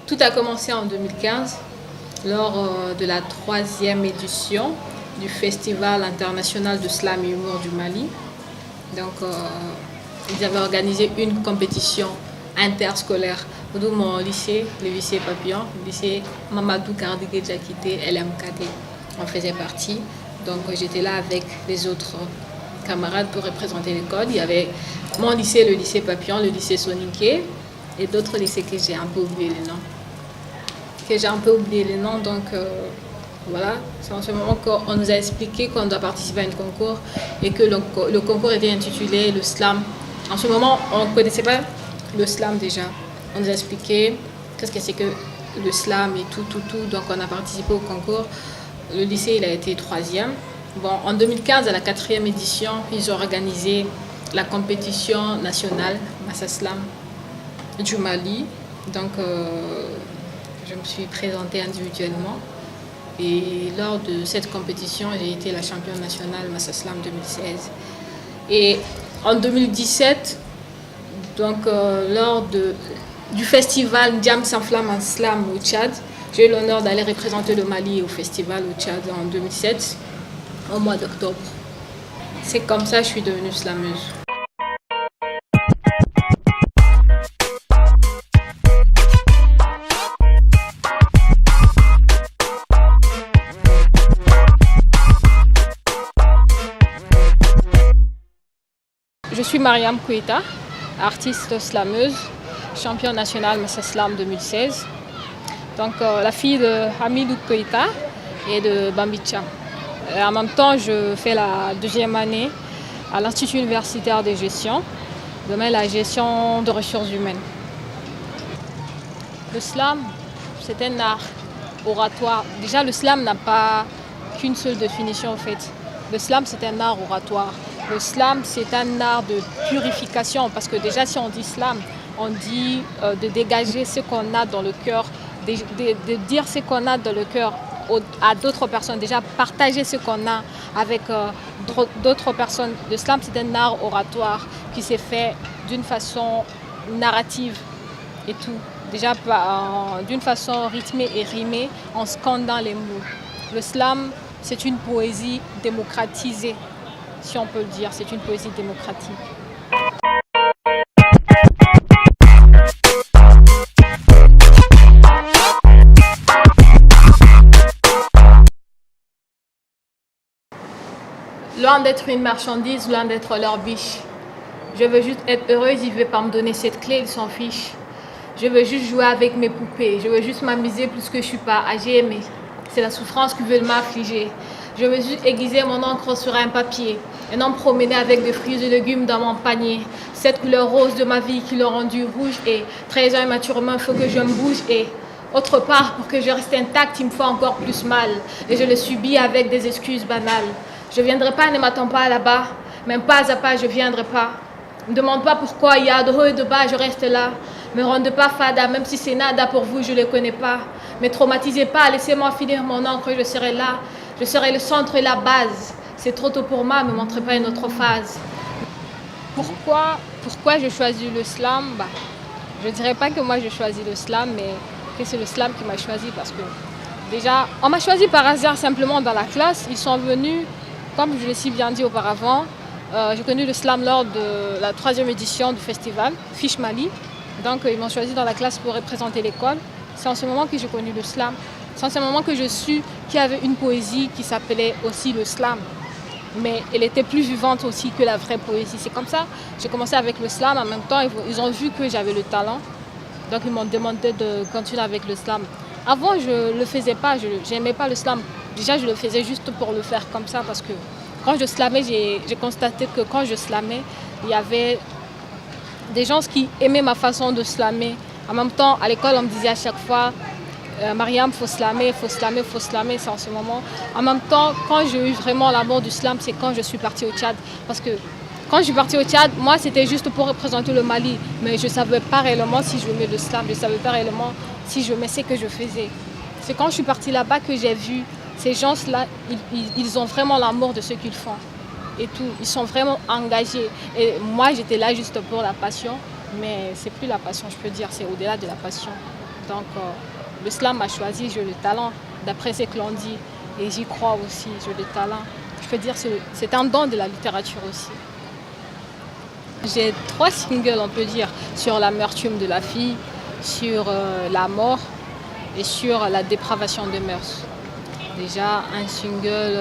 Tout a commencé en 2015 lors de la 3e édition du Festival international de slam et humour du Mali. Donc, ils avaient organisé une compétition interscolaire, d'où mon lycée, le lycée Papillon, le lycée Mamadou Kardigué Djakité, LMKD, en faisait partie. Donc, j'étais là avec les autres camarades pour représenter l'école. Il y avait mon lycée, le lycée Papillon, le lycée Soniké et d'autres lycées que j'ai un peu oublié les noms. Donc, voilà, c'est en ce moment qu'on nous a expliqué qu'on doit participer à un concours et que le concours était intitulé le slam. En ce moment, on ne connaissait pas le slam déjà. On nous a expliqué qu'est-ce que c'est que le slam et tout. Donc, on a participé au concours. Le lycée, il a été 3e. Bon, en 2015, à la 4e édition, ils ont organisé la compétition nationale Massa Slam du Mali. Donc, je me suis présentée individuellement. Et lors de cette compétition, j'ai été la championne nationale Massa Slam 2016. Et en 2017, donc, lors du festival Ndiam s'enflamme en slam au Tchad, j'ai eu l'honneur d'aller représenter le Mali au festival au Tchad en 2007, au mois d'octobre. C'est comme ça que je suis devenue slameuse. Je suis Mariam Kouita, artiste slameuse, championne nationale Massa Slam 2016. Donc la fille de Hamidou Kouita et de Bambicha. En même temps, je fais la 2e année à l'Institut universitaire de gestion, domaine la gestion de ressources humaines. Le slam, c'est un art oratoire. Déjà, le slam n'a pas qu'une seule définition en fait. Le slam, c'est un art oratoire. Le slam, c'est un art de purification parce que déjà, si on dit slam, on dit de dégager ce qu'on a dans le cœur, de dire ce qu'on a dans le cœur à d'autres personnes, déjà partager ce qu'on a avec d'autres personnes. Le slam, c'est un art oratoire qui s'est fait d'une façon narrative et tout. Déjà d'une façon rythmée et rimée en scandant les mots. Le slam, c'est une poésie démocratisée, si on peut le dire, c'est une poésie démocratique. Loin d'être une marchandise, loin d'être leur biche. Je veux juste être heureuse, ils ne veulent pas me donner cette clé, ils s'en fichent. Je veux juste jouer avec mes poupées, je veux juste m'amuser plus que je ne suis pas âgée, mais c'est la souffrance qui veut m'affliger. Je veux juste aiguiser mon encre sur un papier et non promener avec des fruits et légumes dans mon panier. Cette couleur rose de ma vie qui l'a rendue rouge et 13 ans immaturement, il faut que je me bouge et autre part, pour que je reste intacte, il me faut encore plus mal. Et je le subis avec des excuses banales. Je ne viendrai pas, ne m'attends pas là-bas. Même pas à pas, je ne viendrai pas. Ne me demande pas pourquoi, il y a de haut et de bas, je reste là. Me rendez pas fada, même si c'est nada pour vous, je ne le connais pas. Me traumatisez pas, laissez-moi finir mon encre, je serai là. Je serai le centre et la base. C'est trop tôt pour moi, ne me montrez pas une autre phase. Pourquoi j'ai choisi le slam? Je ne dirais pas que moi j'ai choisi le slam, mais que c'est le slam qui m'a choisi parce que déjà, on m'a choisi par hasard simplement dans la classe. Ils sont venus, comme je l'ai si bien dit auparavant, j'ai connu le slam lors de la 3e édition du festival Fiche Mali. Donc ils m'ont choisi dans la classe pour représenter l'école. C'est en ce moment que j'ai connu le slam. C'est en ce moment que je su qu'il y avait une poésie qui s'appelait aussi le slam. Mais elle était plus vivante aussi que la vraie poésie. C'est comme ça, j'ai commencé avec le slam. En même temps, ils ont vu que j'avais le talent. Donc ils m'ont demandé de continuer avec le slam. Avant, je ne le faisais pas, je n'aimais pas le slam. Déjà, je le faisais juste pour le faire comme ça parce que quand je slamais, j'ai constaté que quand je slamais, il y avait des gens qui aimaient ma façon de slammer. En même temps, à l'école, on me disait à chaque fois Mariam, faut slammer, c'est en ce moment. En même temps, quand j'ai eu vraiment l'amour du slam, c'est quand je suis partie au Tchad. Parce que quand je suis partie au Tchad, moi, c'était juste pour représenter le Mali. Mais je ne savais pas réellement si je aimais le slam, je ne savais pas réellement si je aimais ce que je faisais. C'est quand je suis partie là-bas que j'ai vu ces gens-là, ils ont vraiment l'amour de ce qu'ils font. Et tout, ils sont vraiment engagés. Et moi, j'étais là juste pour la passion. Mais c'est plus la passion, je peux dire, c'est au-delà de la passion. Donc le slam a choisi J'ai le talent, d'après ce que l'on dit. Et j'y crois aussi, J'ai le talent. Je peux dire que c'est un don de la littérature aussi. J'ai 3 singles, on peut dire, sur l'amertume de la fille, sur la mort et sur la dépravation des mœurs. Déjà un single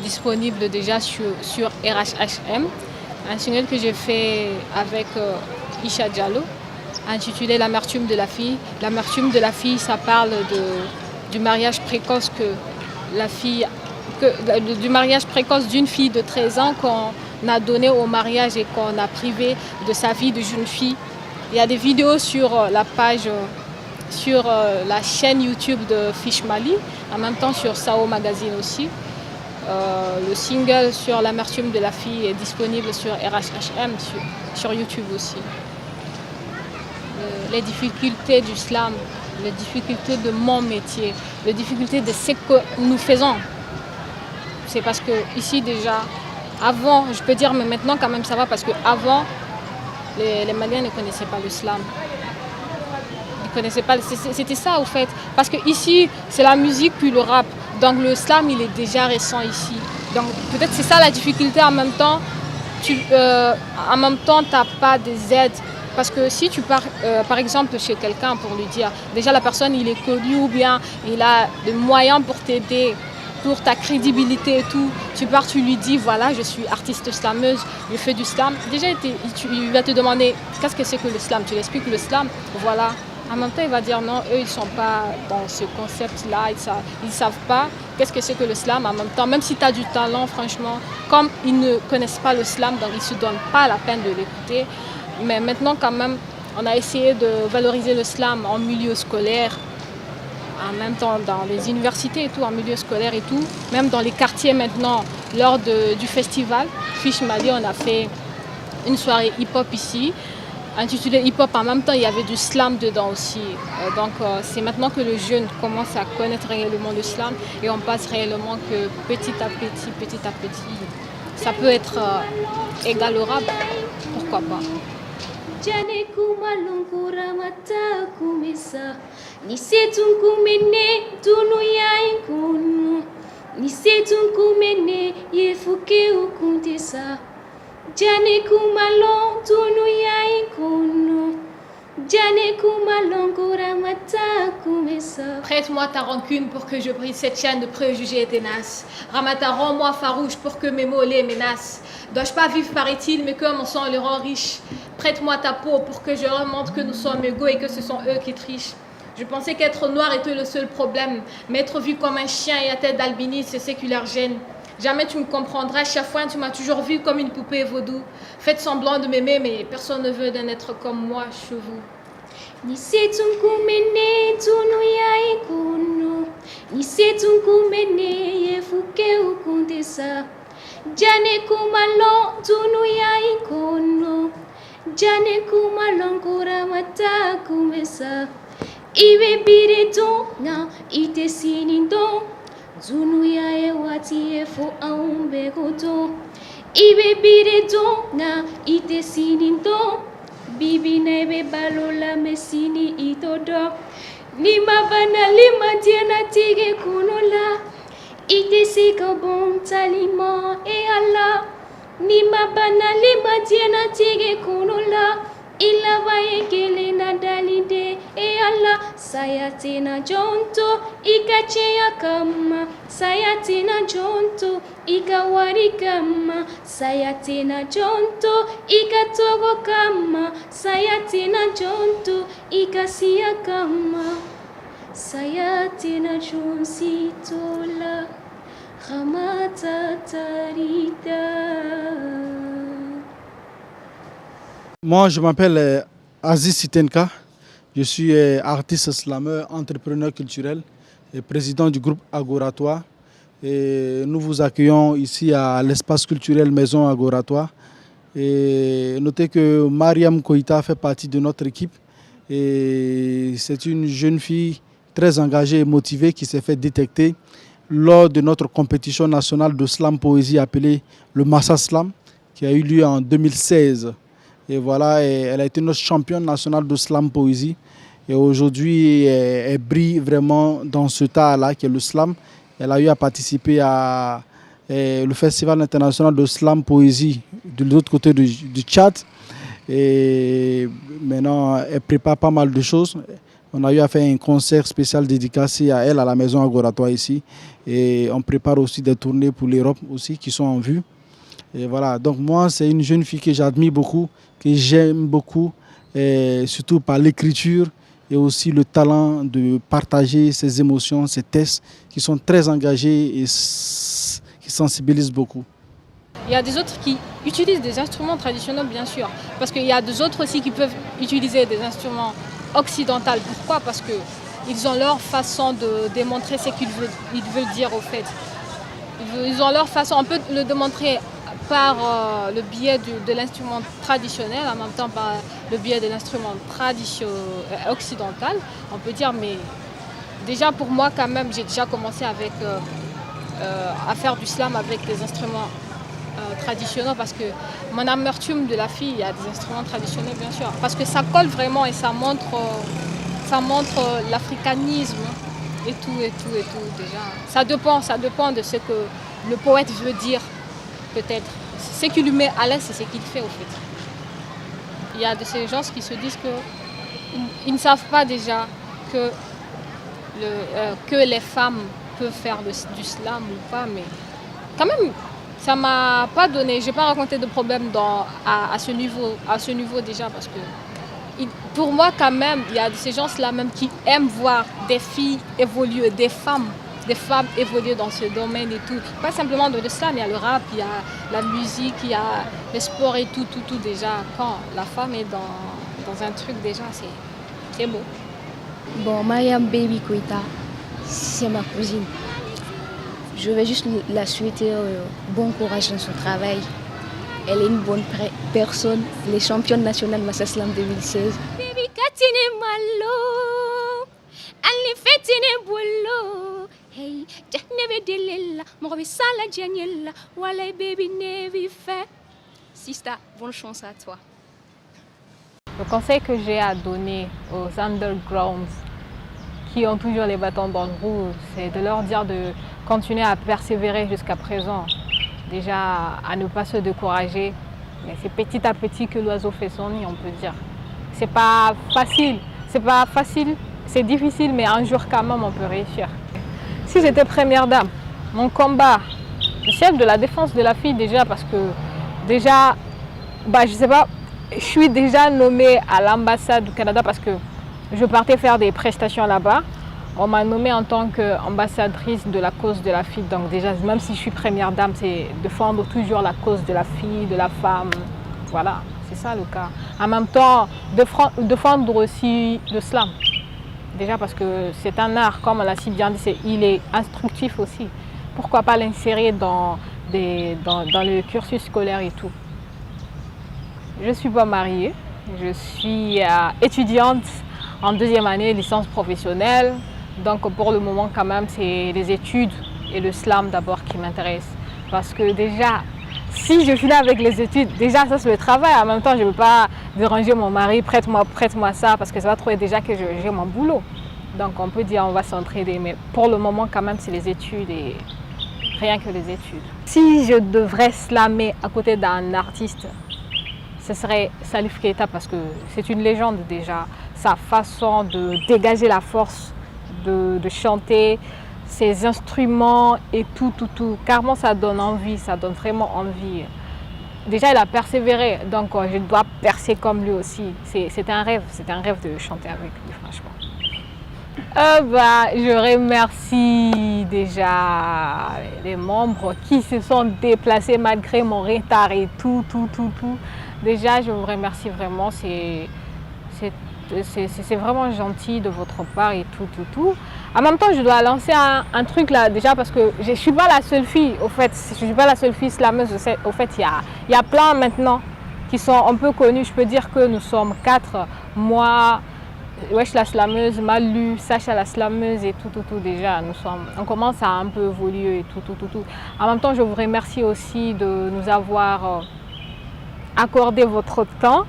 disponible déjà sur RHHM, un single que j'ai fait avec Isha Diallo, intitulé L'amertume de la fille. L'amertume de la fille, ça parle du mariage précoce du mariage précoce d'une fille de 13 ans qu'on a donné au mariage et qu'on a privé de sa vie de jeune fille. Il y a des vidéos sur la page, sur la chaîne YouTube de Fish Mali, en même temps sur Sao Magazine aussi. Le single sur l'amertume de la fille est disponible sur RHHM, sur YouTube aussi. Les difficultés du slam, les difficultés de mon métier, les difficultés de ce que nous faisons. C'est parce que ici déjà, avant, je peux dire, mais maintenant quand même ça va, parce qu'avant, les Maliens ne connaissaient pas le slam. Ils ne connaissaient pas, c'était ça au fait. Parce que ici, c'est la musique puis le rap. Donc le slam, il est déjà récent ici. Donc peut-être c'est ça la difficulté. En même temps, tu n'as pas des aides. Parce que si tu pars, par exemple, chez quelqu'un pour lui dire, déjà la personne, il est connu ou bien il a des moyens pour t'aider, pour ta crédibilité et tout. Tu pars, tu lui dis, voilà, je suis artiste slameuse, je fais du slam. Déjà, il va te demander, qu'est-ce que c'est que le slam? Tu lui expliques le slam, voilà. En même temps, il va dire, non, eux, ils ne sont pas dans ce concept-là, ils ne savent pas qu'est-ce que c'est que le slam. En même temps, même si tu as du talent, franchement, comme ils ne connaissent pas le slam, donc ils ne se donnent pas la peine de l'écouter. Mais maintenant, quand même, on a essayé de valoriser le slam en milieu scolaire, en même temps dans les universités et tout, en milieu scolaire et tout. Même dans les quartiers maintenant, lors du festival Fish Mali, on a fait une soirée hip-hop ici, intitulée hip-hop. En même temps, il y avait du slam dedans aussi. Donc c'est maintenant que le jeune commence à connaître réellement le slam et on passe réellement que petit à petit, ça peut être égalorable, pourquoi pas. Jane kumalungura mata kumisa nisetun kumene tunu ya inkunu nisetun kumene yefuke ukuntesa Jane kumalon tunu ya inkunu Jane kumalungura mata kumisa. Prête-moi ta rancune pour que je brise cette chaîne de préjugés ténaces. Ramata, rends-moi farouche pour que mes mots les menacent. Dois-je pas vivre, paraît-il, mais que mon sang le rend riche? Prête-moi ta peau pour que je remonte que nous sommes égaux et que ce sont eux qui trichent. Je pensais qu'être noir était le seul problème, mais être vu comme un chien et à tête d'albinisme, c'est ce qui leur gêne. Jamais tu me comprendras, chaque fois tu m'as toujours vu comme une poupée vaudou. Faites semblant de m'aimer, mais personne ne veut d'un être comme moi, chevaux. Nisetun kumene tunu ya ikunu Nisetun kumene yefuke ukuntesa Jane kumalon tunu ya ikunu Jane kumalon kuramata kumesa Ibe bire tonga ite sinindo Zunu ya ewati efo aumbe koto Ibe bire tonga ite sinindo Bibi nebe balola mesini itodo Nima bana lima diana tige kunola Ite sika bon talima e ala Nima bana lima diana tige kunola Ila vaye kele na dalide e ala Sayatina jonto ikacheya kama Sayatina jonto ikawari kama Sayatina jonto ikatogo kama Sayatina jonto ikasia kama Sayatina jonsi tola Khamata tarida. Moi, je m'appelle Aziz Sitenka. Je suis artiste slameur, entrepreneur culturel et président du groupe Agoratoire. Et nous vous accueillons ici à l'espace culturel Maison Agoratoire. Et notez que Mariam Koïta fait partie de notre équipe. Et c'est une jeune fille très engagée et motivée qui s'est fait détecter lors de notre compétition nationale de slam poésie appelée le Massa Slam, qui a eu lieu en 2016. Et voilà, elle a été notre championne nationale de slam poésie. Et aujourd'hui, elle brille vraiment dans ce tas-là, qui est le slam. Elle a eu à participer à le Festival international de slam poésie de l'autre côté du Tchad. Et maintenant, elle prépare pas mal de choses. On a eu à faire un concert spécial dédicacé à elle à la Maison Agoratoire ici. Et on prépare aussi des tournées pour l'Europe aussi qui sont en vue. Et voilà, donc moi, c'est une jeune fille que j'admire beaucoup, que j'aime beaucoup, et surtout par l'écriture et aussi le talent de partager ses émotions, ses textes qui sont très engagés et qui sensibilisent beaucoup. Il y a des autres qui utilisent des instruments traditionnels, bien sûr, parce qu'il y a des autres aussi qui peuvent utiliser des instruments occidentaux. Pourquoi? Parce qu'ils ont leur façon de démontrer ce qu'ils veulent dire au fait. Ils ont leur façon, on peut le démontrer par le biais de l'instrument traditionnel, en même temps par le biais de l'instrument occidental. On peut dire, mais déjà pour moi quand même, j'ai déjà commencé avec, à faire du slam avec des instruments traditionnels parce que mon amertume de la fille, il y a des instruments traditionnels bien sûr, parce que ça colle vraiment et ça montre l'africanisme et tout déjà. Ça dépend de ce que le poète veut dire peut-être. Ce qui lui met à l'aise, c'est ce qu'il fait au fait. Il y a de ces gens qui se disent qu'ils ne savent pas déjà que les femmes peuvent faire du slam ou pas, mais quand même, ça m'a pas donné, j'ai pas rencontré de problème à ce niveau déjà, parce que pour moi quand même, il y a de ces gens-là même qui aiment voir des filles évoluer, des femmes évoluer dans ce domaine et tout. Pas simplement dans le slam, il y a le rap, il y a la musique, il y a le sport et tout déjà. Quand la femme est dans un truc déjà, c'est beau. Bon, Mariam Baby Koita, c'est ma cousine. Je vais juste la souhaiter bon courage dans son travail. Elle est une bonne personne. Elle est championne nationale Massa Slam 2016. Baby Katine Malo, Ali Fetine Bolo. Hey, Neve Delela, Moravi Sala Djaniela, Wale Baby Nevi fait. Sista, bonne chance à toi. Le conseil que j'ai à donner aux undergrounds qui ont toujours les bâtons dans le roue, c'est de leur dire de continuer à persévérer jusqu'à présent. Déjà, à ne pas se décourager. Mais c'est petit à petit que l'oiseau fait son nid, on peut dire. C'est pas facile, c'est difficile, mais un jour quand même on peut réussir. Si j'étais première dame, mon combat, le chef de la défense de la fille déjà, parce que déjà, je sais pas, je suis déjà nommée à l'ambassade du Canada parce que je partais faire des prestations là-bas. On m'a nommée en tant qu'ambassadrice de la cause de la fille. Donc déjà, même si je suis première dame, c'est défendre toujours la cause de la fille, de la femme. Voilà, c'est ça le cas. En même temps, défendre aussi le slam. Déjà parce que c'est un art, comme on l'a si bien dit, il est instructif aussi. Pourquoi pas l'insérer dans le cursus scolaire et tout. Je ne suis pas mariée, je suis étudiante en deuxième année, licence professionnelle. Donc pour le moment quand même, c'est les études et le slam d'abord qui m'intéressent. Parce que déjà, si je finis avec les études, déjà ça c'est le travail. En même temps, je ne veux pas déranger mon mari, prête-moi ça, parce que ça va trouver déjà que j'ai mon boulot. Donc on peut dire on va s'entraider, mais pour le moment quand même c'est les études et rien que les études. Si je devrais slammer à côté d'un artiste, ce serait Salif Keita parce que c'est une légende déjà. Sa façon de dégager la force, de chanter, ses instruments et tout. Carrément ça donne envie, ça donne vraiment envie. Déjà il a persévéré, donc je dois percer comme lui aussi. C'est un rêve de chanter avec lui franchement. Je remercie déjà les membres qui se sont déplacés malgré mon retard et tout. Déjà, je vous remercie vraiment, c'est vraiment gentil de votre part et tout. En même temps, je dois lancer un truc là, déjà parce que je ne suis pas la seule fille, au fait. Je ne suis pas la seule fille slameuse, au fait, il y a plein maintenant qui sont un peu connus. Je peux dire que nous sommes 4, moi, Wesh la slameuse, Malu, Sacha la slameuse et tout déjà. On commence à un peu évoluer et tout. En même temps, je vous remercie aussi de nous avoir accordé votre temps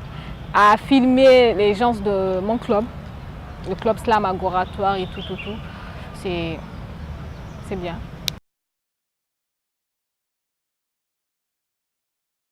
à filmer les gens de mon club. le club slam agoratoire et tout, c'est bien.